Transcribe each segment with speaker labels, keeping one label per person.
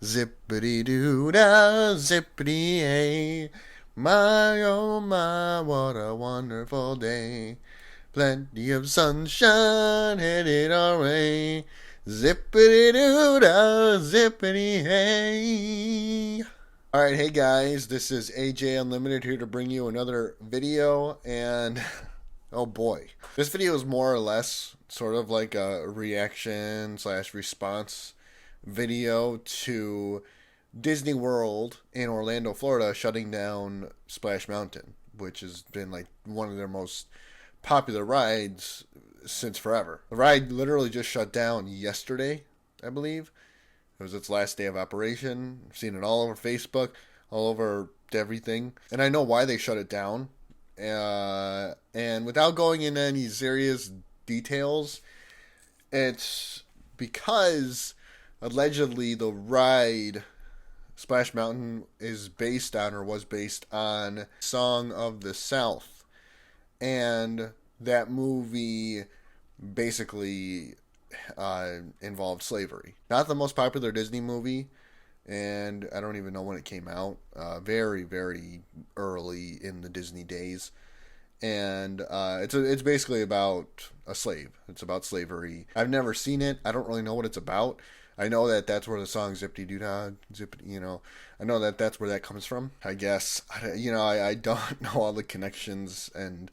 Speaker 1: Zippity doo dah, zippity hey. My oh my, what a wonderful day. Plenty of sunshine headed our way. Zippity doo dah, zippity hey. Alright, hey guys, this is AJ Unlimited here to bring you another video, and oh boy. This video is more or less sort of like a reaction slash response video to Disney World in Orlando, Florida, shutting down Splash Mountain, which has been like one of their most popular rides since forever. The ride literally just shut down yesterday, I believe. It was its last day of operation. I've seen it all over Facebook, all over everything. And I know why they shut it down. And without going into any serious details, it's because allegedly the ride Splash Mountain is based on, or was based on, Song of the South. And that movie basically involved slavery. Not the most popular Disney movie, and I don't even know when it came out. Very, very early in the Disney days. And it's basically about a slave. It's about slavery. I've never seen it. I don't really know what it's about. I know that that's where the song Zippity Doo Dah, I know that that's where that comes from. I guess, I don't know all the connections, and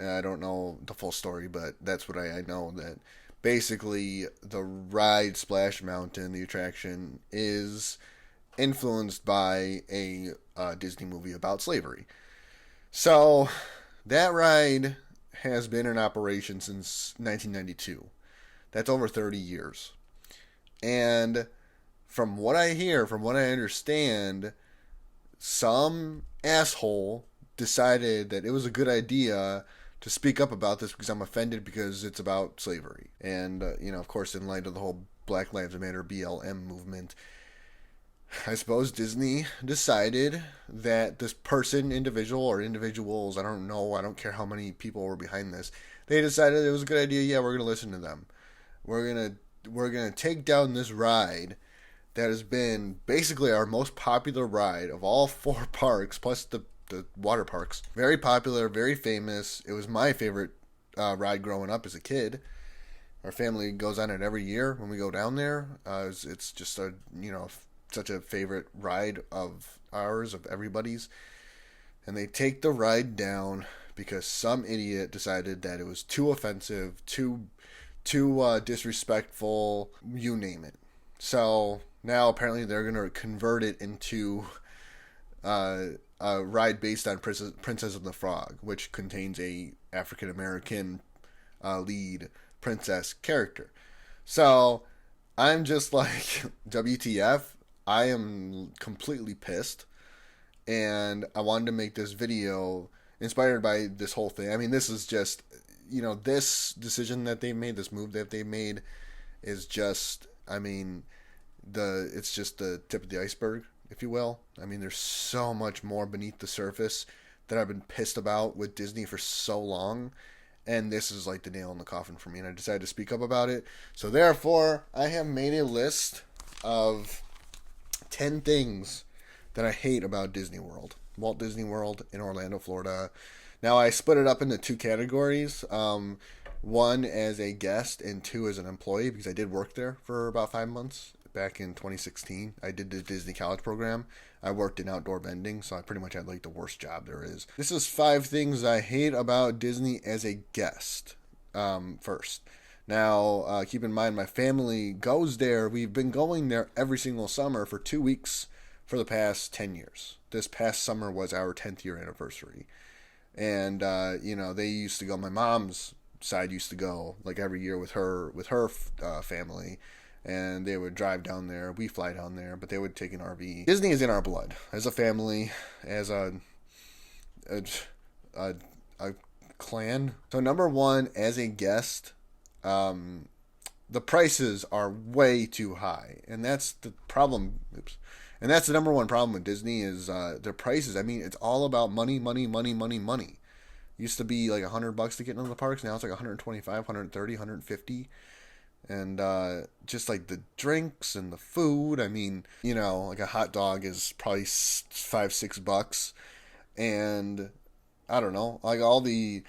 Speaker 1: I don't know the full story, but that's what I know, that basically the ride Splash Mountain, the attraction, is influenced by a Disney movie about slavery. So that ride has been in operation since 1992. That's over 30 years. And from what I hear, from what I understand, some asshole decided that it was a good idea to speak up about this because I'm offended because it's about slavery. And, of course, in light of the whole Black Lives Matter BLM movement, I suppose Disney decided that this person, individual, or individuals, I don't know, I don't care how many people were behind this, they decided it was a good idea. Yeah, we're going to listen to them. We're going to take down this ride that has been basically our most popular ride of all four parks, plus the water parks. Very popular, very famous. It was my favorite ride growing up as a kid. Our family goes on it every year when we go down there. It's just such a favorite ride of ours, of everybody's. And they take the ride down because some idiot decided that it was too offensive, too disrespectful, you name it. So now apparently they're going to convert it into a ride based on Princess and the Frog, which contains a African American lead princess character. So I'm just like, WTF? I am completely pissed, and I wanted to make this video inspired by this whole thing. I mean, this is just, this decision that they made, this move that they made, is just, it's just the tip of the iceberg, if you will. I mean, there's so much more beneath the surface that I've been pissed about with Disney for so long, and this is like the nail in the coffin for me, and I decided to speak up about it. So therefore, I have made a list of 10 things that I hate about Disney World. Walt Disney World in Orlando, Florida. Now, I split it up into two categories. One as a guest and two as an employee, because I did work there for about 5 months back in 2016. I did the Disney College program. I worked in outdoor vending, so I pretty much had like the worst job there is. This is 5 things I hate about Disney as a guest. First. Now, keep in mind, my family goes there. We've been going there every single summer for 2 weeks for the past 10 years. This past summer was our 10th year anniversary. And, they used to go, my mom's side used to go like every year with her family. And they would drive down there. We fly down there, but they would take an RV. Disney is in our blood as a family, as a clan. So number one, as a guest, the prices are way too high, and that's the problem. And that's the number one problem with Disney is their prices. I mean, it's all about money, money, money, money, money. Used to be like $100 to get into the parks. Now it's like 125, 130, 150. And just like the drinks and the food. I mean, like a hot dog is probably $5-6, and I don't know, like all the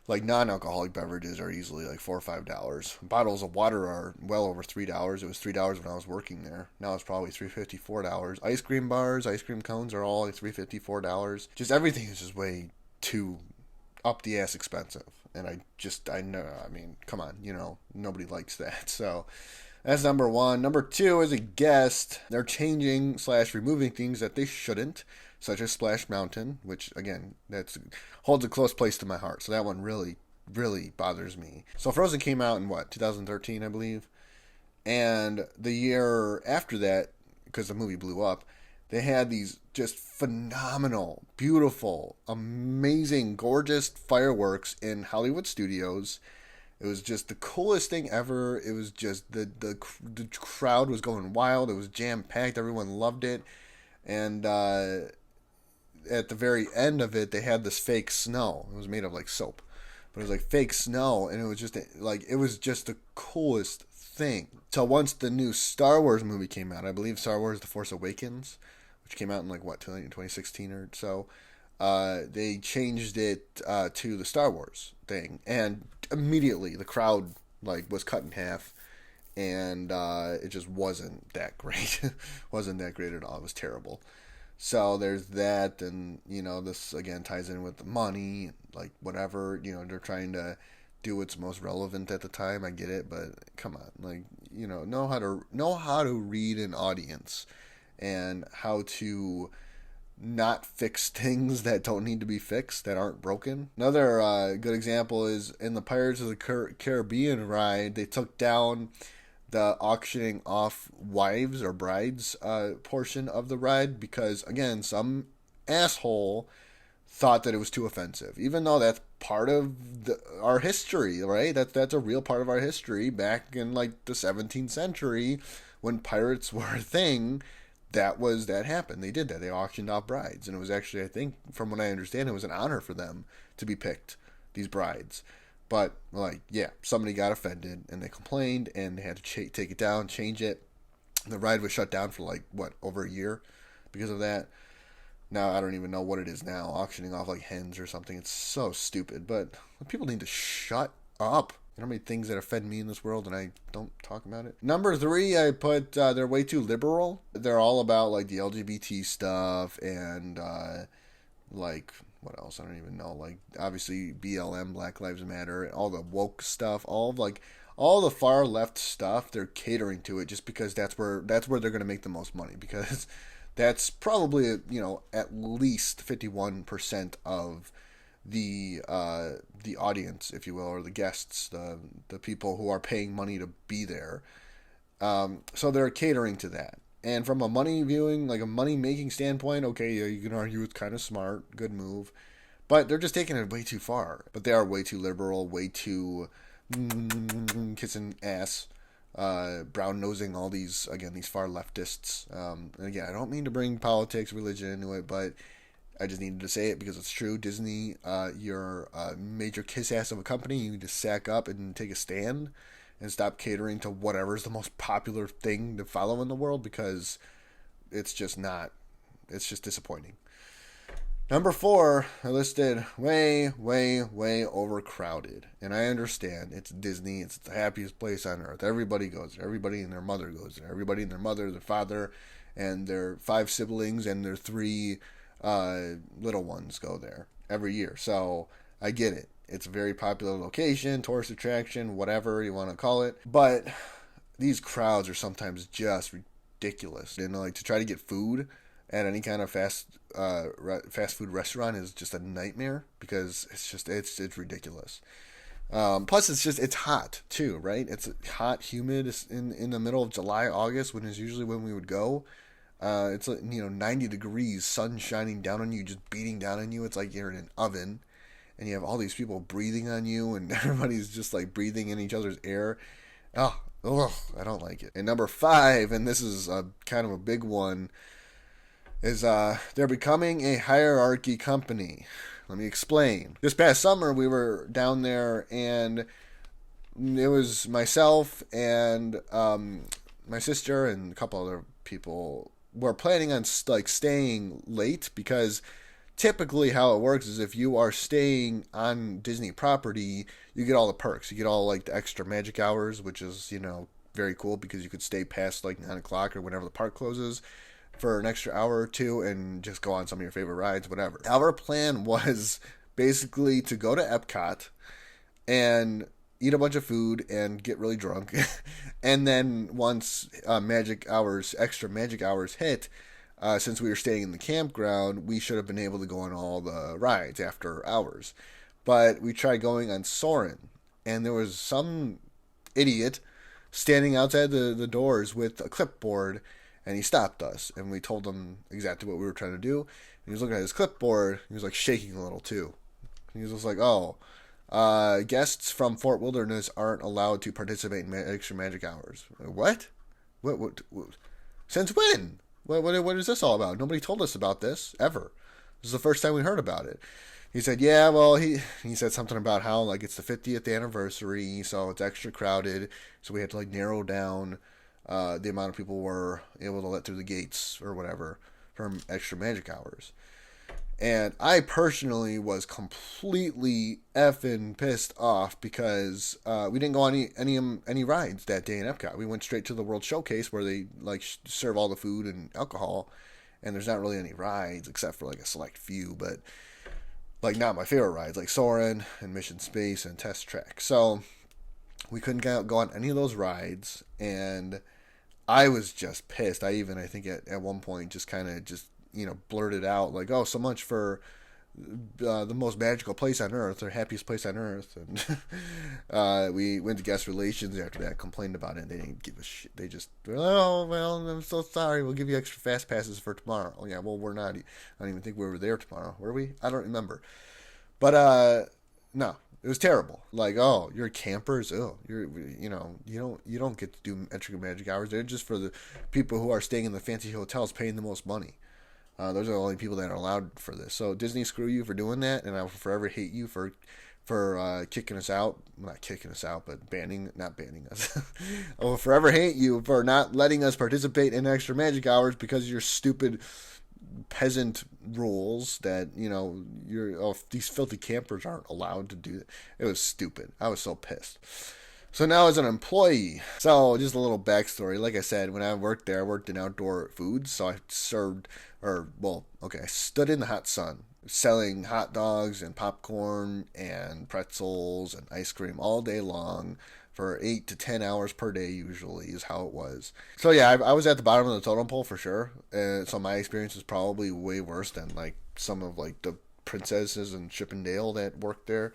Speaker 1: like non-alcoholic beverages are easily like $4 or $5. Bottles of water are well over $3. It was $3 when I was working there. Now it's probably $3.50, $4. Ice cream bars, ice cream cones are all like $3.50, $4. Just everything is just way too up the ass expensive. And I know, I mean, come on, nobody likes that. So that's number one. Number two, as a guest, they're changing / removing things that they shouldn't, such as Splash Mountain, which again, that's holds a close place to my heart. So that one really, really bothers me. So Frozen came out in 2013, I believe, and the year after that, because the movie blew up, they had these just phenomenal, beautiful, amazing, gorgeous fireworks in Hollywood studios. It was just the coolest thing ever. It was just the crowd was going wild. It was jam packed. Everyone loved it, and at the very end of it, they had this fake snow. It was made of like soap, but it was like fake snow, and it was just like it was just the coolest thing. So once the new Star Wars movie came out, I believe Star Wars: The Force Awakens, which came out in 2016 or so, they changed it to the Star Wars thing, and immediately the crowd was cut in half, and it just wasn't that great. Wasn't that great at all. It was terrible. So there's that, and this again ties in with the money, like whatever. They're trying to do what's most relevant at the time. I get it, but come on, know how to read an audience, and how to not fix things that don't need to be fixed, that aren't broken. Another good example is in the Pirates of the Caribbean ride. They took down the auctioning off wives or brides portion of the ride because, again, some asshole thought that it was too offensive, even though that's part of our history, right? That's a real part of our history. Back in the 17th century, when pirates were a thing, that happened. They did that. They auctioned off brides, and it was actually, I think, from what I understand, it was an honor for them to be picked, these brides. But somebody got offended, and they complained, and they had to take it down, change it. The ride was shut down for over a year because of that. Now I don't even know what it is now, auctioning off hens or something. It's so stupid, but people need to shut up. You know how many things that offend me in this world, and I don't talk about it? Number three, I put they're way too liberal. They're all about the LGBT stuff and what else? I don't even know. Obviously BLM, Black Lives Matter, and all the woke stuff, all the far left stuff. They're catering to it just because that's where they're going to make the most money, because that's probably at least 51% of the audience, if you will, or the guests, the people who are paying money to be there. So they're catering to that. And from a money viewing, a money making standpoint, okay, yeah, you can argue it's kind of smart, good move, but they're just taking it way too far. But they are way too liberal, way too kissing ass, brown nosing all these far leftists. And again, I don't mean to bring politics, religion into it, but I just needed to say it because it's true. Disney, you're a major kiss ass of a company. You need to sack up and take a stand and stop catering to whatever's the most popular thing to follow in the world, because it's just disappointing. Number four, I listed way, way, way overcrowded. And I understand, it's Disney, it's the happiest place on earth. Everybody goes there. Everybody and their mother goes there. Everybody and their mother, their father, and their 5 siblings and their 3 little ones go there every year. So I get it. It's a very popular location, tourist attraction, whatever you want to call it. But these crowds are sometimes just ridiculous. And to try to get food at any kind of fast food restaurant is just a nightmare, because it's ridiculous. Plus, it's hot too, right? It's hot, humid. It's in the middle of July, August, when is usually when we would go. It's 90 degrees, sun shining down on you, just beating down on you. It's like you're in an oven, and you have all these people breathing on you, and everybody's just breathing in each other's air. Oh, I don't like it. And number 5, and this is kind of a big one, is they're becoming a hierarchy company. Let me explain. This past summer, we were down there, and it was myself and my sister and a couple other people were planning on like staying late because typically how it works is if you are staying on Disney property, you get all the perks. You get all like the extra magic hours, which is, very cool because you could stay past like 9 o'clock or whenever the park closes for an extra hour or two and just go on some of your favorite rides, whatever. Our plan was basically to go to Epcot and eat a bunch of food and get really drunk. And then once extra magic hours hit, since we were staying in the campground, we should have been able to go on all the rides after hours. But we tried going on Soarin', and there was some idiot standing outside the doors with a clipboard, and he stopped us. And we told him exactly what we were trying to do. And he was looking at his clipboard. He was like shaking a little too. And he was just like, "Oh, guests from Fort Wilderness aren't allowed to participate in extra magic hours." What? What? Since when? What is this all about? Nobody told us about this ever. This is the first time we heard about it. He said, yeah, well, he said something about how like it's the 50th anniversary, so it's extra crowded, so we had to like narrow down the amount of people we're able to let through the gates or whatever for extra magic hours. And I personally was completely effing pissed off because we didn't go on any rides that day in Epcot. We went straight to the World Showcase where they like serve all the food and alcohol, and there's not really any rides except for like a select few, but like not my favorite rides like Soarin' and Mission Space and Test Track. So we couldn't go on any of those rides, and I was just pissed. I think at one point just kind of blurted out like, "Oh, so much for the most magical place on earth, or happiest place on earth." And we went to guest relations after that, complained about it, and they didn't give a shit. They just, "Oh, well, I'm so sorry. We'll give you extra fast passes for tomorrow." Oh yeah, well, we're not. I don't even think we were there tomorrow. Were we? I don't remember. But no, it was terrible. Like, "Oh, you're campers. Oh, you don't get to do extra magic hours. They're just for the people who are staying in the fancy hotels, paying the most money. Those are the only people that are allowed for this. So Disney, screw you for doing that, and I will forever hate you for kicking us out. Not kicking us out, but not banning us. I will forever hate you for not letting us participate in extra magic hours because of your stupid peasant rules that these filthy campers aren't allowed to do that." It was stupid. I was so pissed. So now as an employee, so just a little backstory. Like I said, when I worked there, I worked in outdoor foods. So I I stood in the hot sun selling hot dogs and popcorn and pretzels and ice cream all day long for 8 to 10 hours per day usually is how it was. So yeah, I was at the bottom of the totem pole for sure. So my experience was probably way worse than like some of like the princesses in Chippendale that worked there.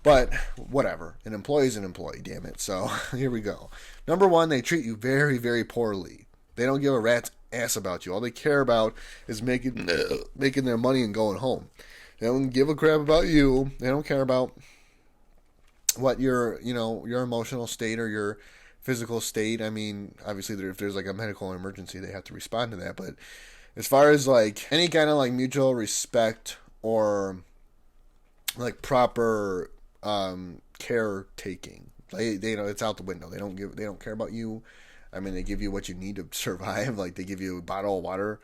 Speaker 1: But whatever. An employee is an employee, damn it. So here we go. Number one, they treat you very, very poorly. They don't give a rat's ass about you. All they care about is making their money and going home. They don't give a crap about you. They don't care about what your emotional state or your physical state. I mean, obviously, if there's like a medical emergency, they have to respond to that. But as far as like any kind of like mutual respect or like proper caretaking, they it's out the window. They don't care about you. I mean, they give you what you need to survive. Like they give you a bottle of water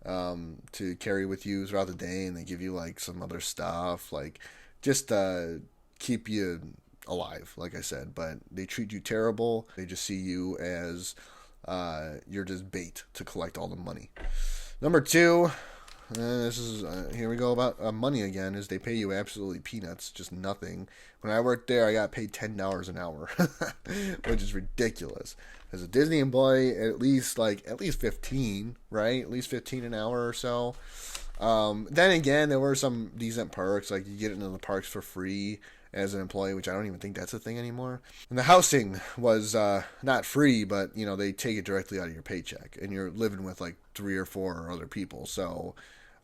Speaker 1: to carry with you throughout the day, and they give you like some other stuff, like just keep you alive, like I said. But they treat you terrible. They just see you as you're just bait to collect all the money. Number two, this is here we go about money again. Is they pay you absolutely peanuts, just nothing. When I worked there, I got paid $10 an hour, which is ridiculous. As a Disney employee, at least 15, right? At least 15 an hour or so. Then again, there were some decent perks, like you get into the parks for free as an employee, which I don't even think that's a thing anymore. And the housing was not free, but they take it directly out of your paycheck, and you're living with like 3 or 4 other people, so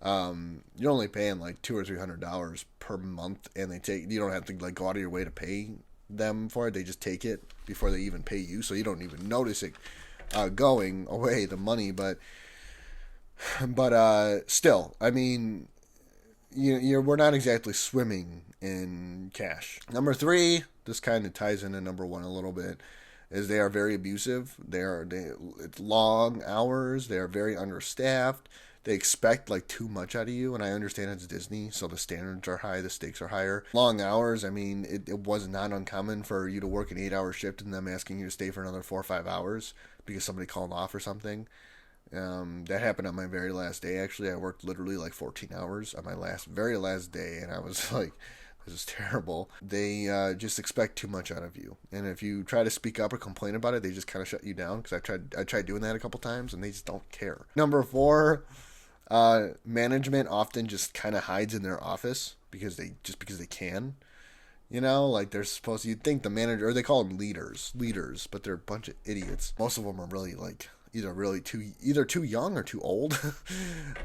Speaker 1: you're only paying like $200 or $300 per month, and you don't have to like go out of your way to pay them for it. They just take it before they even pay you, so you don't even notice it going away, the money. But still, I mean, we're not exactly swimming in cash. Number three, this kind of ties into number one a little bit, is they are very abusive. It's long hours. They are very understaffed. They expect like too much out of you, and I understand it's Disney, so the standards are high, the stakes are higher. Long hours. I mean, it was not uncommon for you to work an 8-hour shift and them asking you to stay for another 4 or 5 hours because somebody called off or something. That happened on my very last day. Actually, I worked literally like 14 hours on my very last day, and I was like, this is terrible. They just expect too much out of you, and if you try to speak up or complain about it, they just kind of shut you down. Because I tried doing that a couple times, and they just don't care. Number four, management often just kind of hides in their office because they can. You know, like they're supposed to, you'd think the manager, or they call them leaders, but they're a bunch of idiots. Most of them are really like either too young or too old.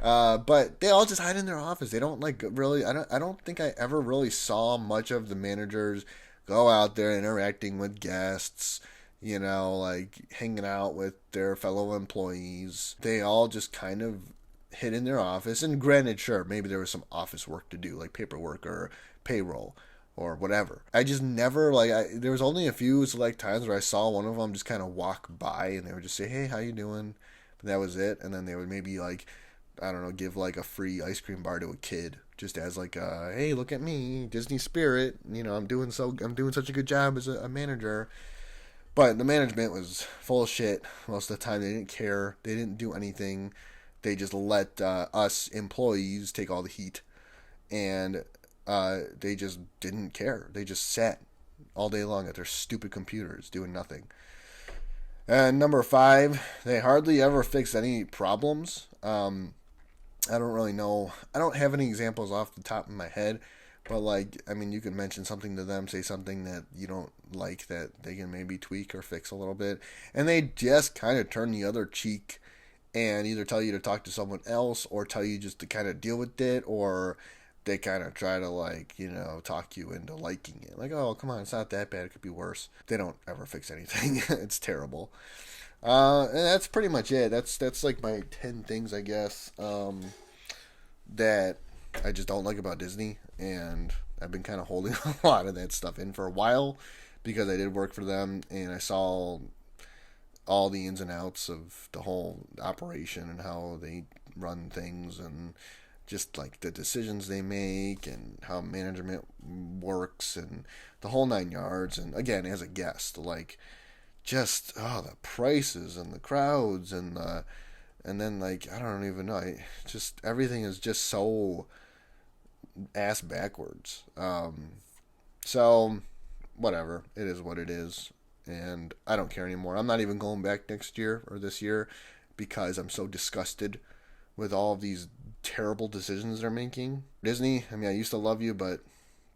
Speaker 1: But they all just hide in their office. They don't like really, I don't think I ever really saw much of the managers go out there interacting with guests, you know, like hanging out with their fellow employees. They all just kind of hid in their office. And granted, sure, maybe there was some office work to do, like paperwork or payroll or whatever. I just never, there was only a few select times where I saw one of them just kind of walk by and they would just say, hey, how you doing? But that was it. And then they would maybe like, I don't know, give like a free ice cream bar to a kid just as like a, hey, look at me, Disney spirit, you know, I'm doing such a good job as a manager. But the management was full of shit most of the time. They didn't care. They didn't do anything. They just let us employees take all the heat. And they just didn't care. They just sat all day long at their stupid computers doing nothing. And number five, they hardly ever fix any problems. I don't really know. I don't have any examples off the top of my head, but like, I mean, you can mention something to them, say something that you don't like that they can maybe tweak or fix a little bit, and they just kind of turn the other cheek and either tell you to talk to someone else or tell you just to kind of deal with it, or they kind of try to like, you know, talk you into liking it. Like, oh, come on, it's not that bad. It could be worse. They don't ever fix anything. It's terrible. And that's pretty much it. That's like my 10 things, I guess, that I just don't like about Disney. And I've been kind of holding a lot of that stuff in for a while because I did work for them and I saw all the ins and outs of the whole operation and how they run things and just like the decisions they make and how management works and the whole 9 yards. And again, as a guest, like just the prices and the crowds and then like I don't even know, just everything is just so ass backwards. So whatever, it is what it is, and I don't care anymore. I'm not even going back next year or this year because I'm so disgusted with all of these terrible decisions they're making. Disney, I mean, I used to love you, but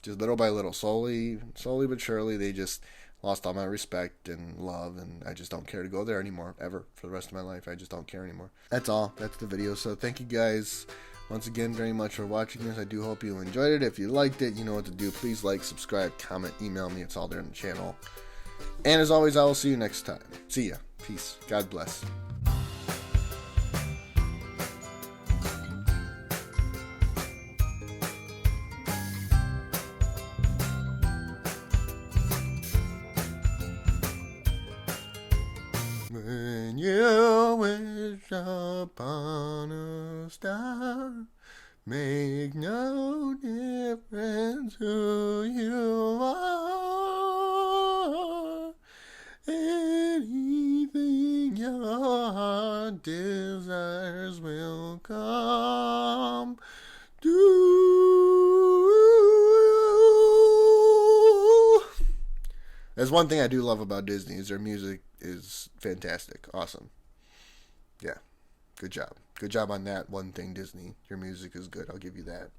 Speaker 1: just little by little, slowly but surely, they just lost all my respect and love, and I just don't care to go there anymore, ever, for the rest of my life. I just don't care anymore. That's all. That's the video. So thank you guys once again very much for watching this. I do hope you enjoyed it. If you liked it, you know what to do. Please like, subscribe, comment, email me. It's all there in the channel. And as always, I will see you next time. See ya. Peace. God bless. When you wish upon a star, make no difference who you are. Anything your heart desires will come to. There's one thing I do love about Disney is their music is fantastic. Awesome. Yeah. Good job. Good job on that one thing, Disney. Your music is good. I'll give you that.